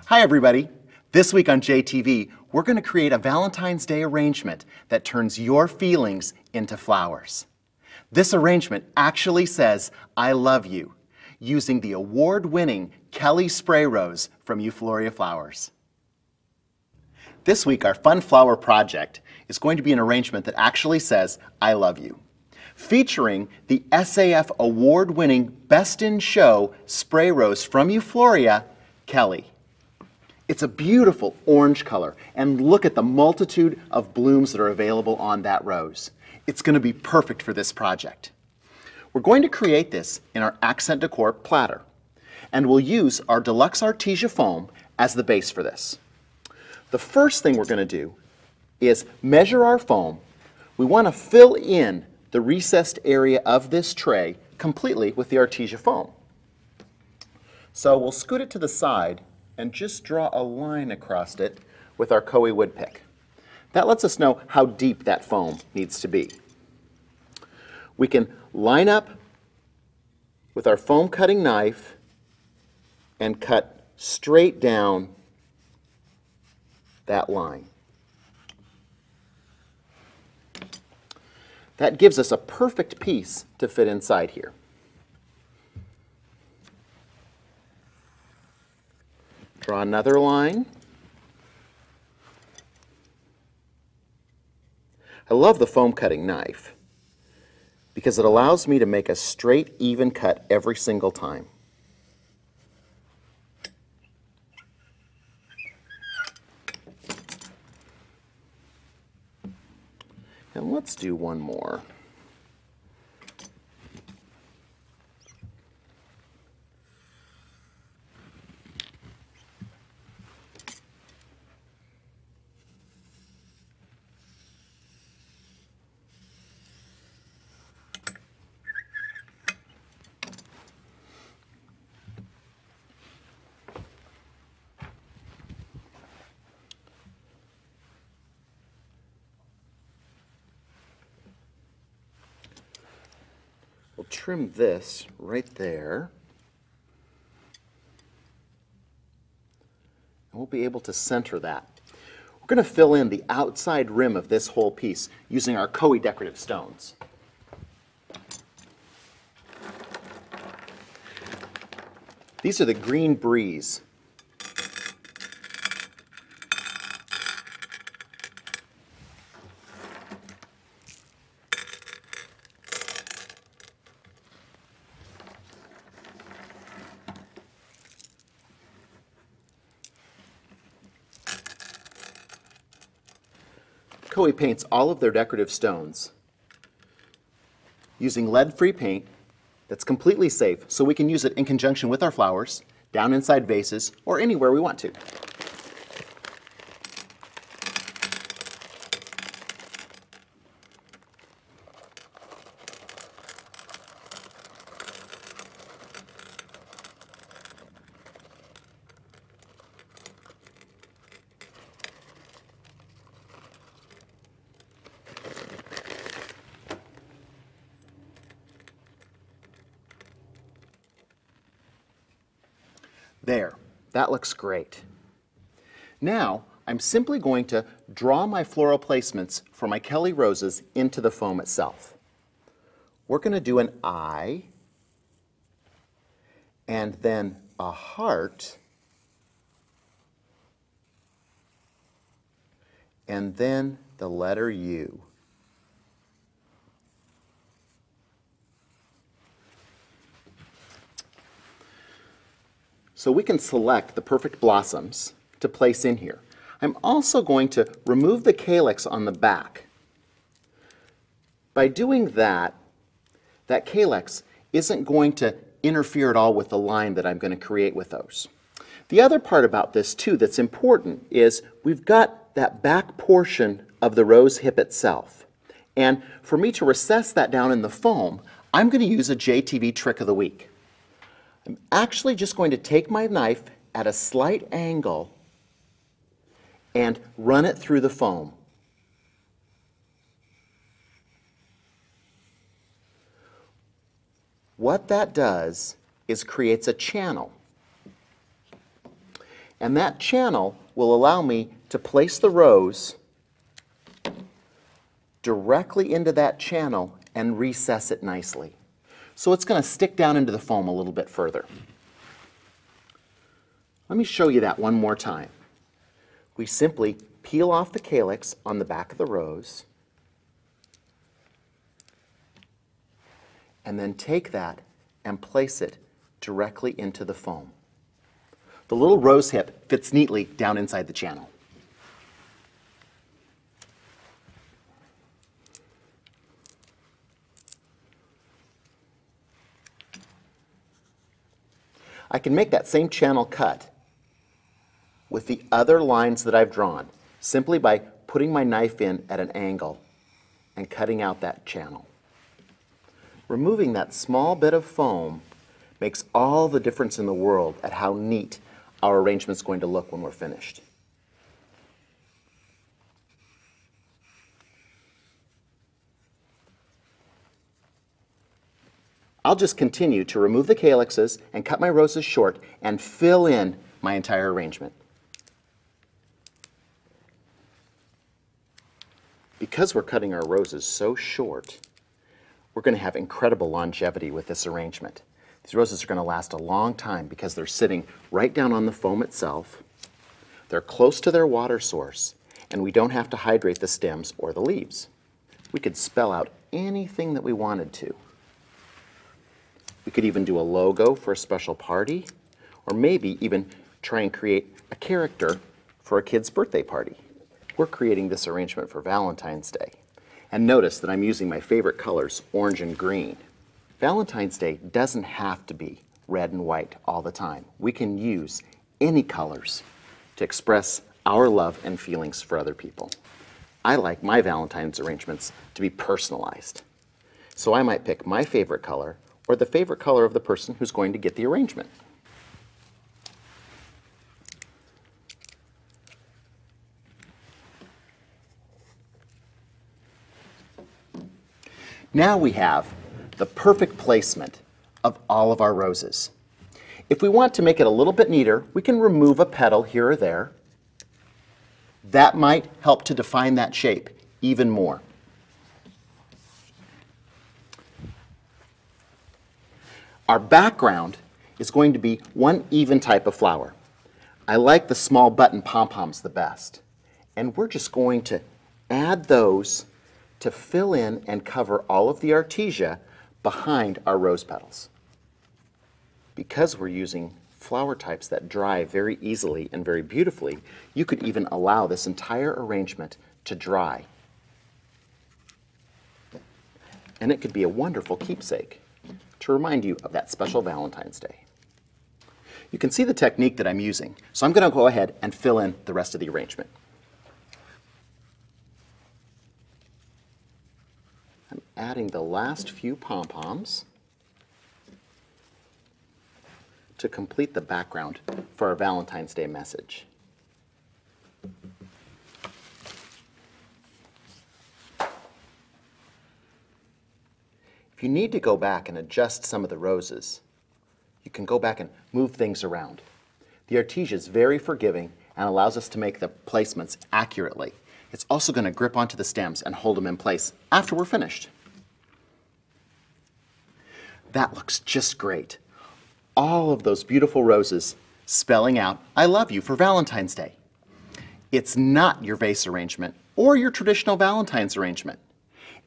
Hi everybody! This week on JTV, we're going to create a Valentine's Day arrangement that turns your feelings into flowers. This arrangement actually says, I love you, using the award-winning Kelly Spray Rose from Eufloria Flowers. This week, our fun flower project is going to be an arrangement that actually says, I love you, featuring the SAF award-winning Best in Show Spray Rose from Eufloria, Kelly. It's a beautiful orange color, and look at the multitude of blooms that are available on that rose. It's going to be perfect for this project. We're going to create this in our accent decor platter, and we'll use our deluxe artesia foam as the base for this. The first thing we're going to do is measure our foam. We want to fill in the recessed area of this tray completely with the artesia foam. So we'll scoot it to the side and just draw a line across it with our Koei wood pick. That lets us know how deep that foam needs to be. We can line up with our foam cutting knife and cut straight down that line. That gives us a perfect piece to fit inside here. Draw another line. I love the foam cutting knife because it allows me to make a straight, even cut every single time. And let's do one more. We'll trim this right there. And we'll be able to center that. We're going to fill in the outside rim of this whole piece using our Koei decorative stones. These are the Green Breeze. Koei paints all of their decorative stones using lead-free paint that's completely safe, so we can use it in conjunction with our flowers, down inside vases, or anywhere we want to. There, that looks great. Now, I'm simply going to draw my floral placements for my Kelly roses into the foam itself. We're going to do an eye, and then a heart, and then the letter U. So we can select the perfect blossoms to place in here. I'm also going to remove the calyx on the back. By doing that, that calyx isn't going to interfere at all with the line that I'm going to create with those. The other part about this too that's important is we've got that back portion of the rose hip itself. And for me to recess that down in the foam, I'm going to use a JTV trick of the week. I'm actually just going to take my knife at a slight angle and run it through the foam. What that does is creates a channel. And that channel will allow me to place the rose directly into that channel and recess it nicely. So it's going to stick down into the foam a little bit further. Let me show you that one more time. We simply peel off the calyx on the back of the rose and then take that and place it directly into the foam. The little rose hip fits neatly down inside the channel. I can make that same channel cut with the other lines that I've drawn simply by putting my knife in at an angle and cutting out that channel. Removing that small bit of foam makes all the difference in the world at how neat our arrangement's going to look when we're finished. I'll just continue to remove the calyxes and cut my roses short and fill in my entire arrangement. Because we're cutting our roses so short, we're going to have incredible longevity with this arrangement. These roses are going to last a long time because they're sitting right down on the foam itself. They're close to their water source, and we don't have to hydrate the stems or the leaves. We could spell out anything that we wanted to. We could even do a logo for a special party, or maybe even try and create a character for a kid's birthday party. We're creating this arrangement for Valentine's Day. And notice that I'm using my favorite colors, orange and green. Valentine's Day doesn't have to be red and white all the time. We can use any colors to express our love and feelings for other people. I like my Valentine's arrangements to be personalized. So I might pick my favorite color or the favorite color of the person who's going to get the arrangement. Now we have the perfect placement of all of our roses. If we want to make it a little bit neater, we can remove a petal here or there. That might help to define that shape even more. Our background is going to be one even type of flower. I like the small button pom-poms the best. And we're just going to add those to fill in and cover all of the artesia behind our rose petals. Because we're using flower types that dry very easily and very beautifully, you could even allow this entire arrangement to dry. And it could be a wonderful keepsake to remind you of that special Valentine's Day. You can see the technique that I'm using, so I'm going to go ahead and fill in the rest of the arrangement. I'm adding the last few pom-poms to complete the background for our Valentine's Day message. If you need to go back and adjust some of the roses, you can go back and move things around. The artesia is very forgiving and allows us to make the placements accurately. It's also going to grip onto the stems and hold them in place after we're finished. That looks just great. All of those beautiful roses spelling out, "I love you" for Valentine's Day. It's not your vase arrangement or your traditional Valentine's arrangement.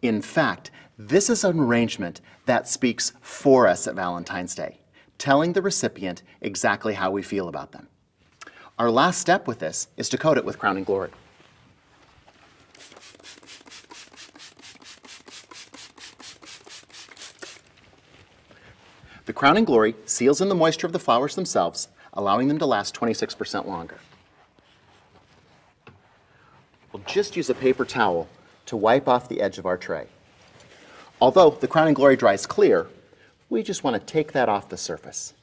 In fact, this is an arrangement that speaks for us at Valentine's Day, telling the recipient exactly how we feel about them. Our last step with this is to coat it with Crowning Glory. The Crowning Glory seals in the moisture of the flowers themselves, allowing them to last 26% longer. We'll just use a paper towel to wipe off the edge of our tray. Although the Crowning Glory dries clear, we just want to take that off the surface.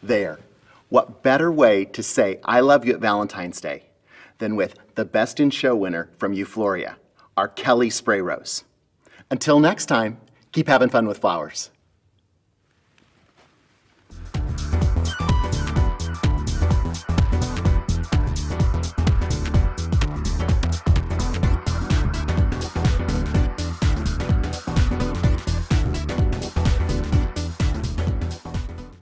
There. What better way to say "I love you" at Valentine's Day than with the Best in Show winner from Eufloria, our Kelly Spray Rose. Until next time, keep having fun with flowers.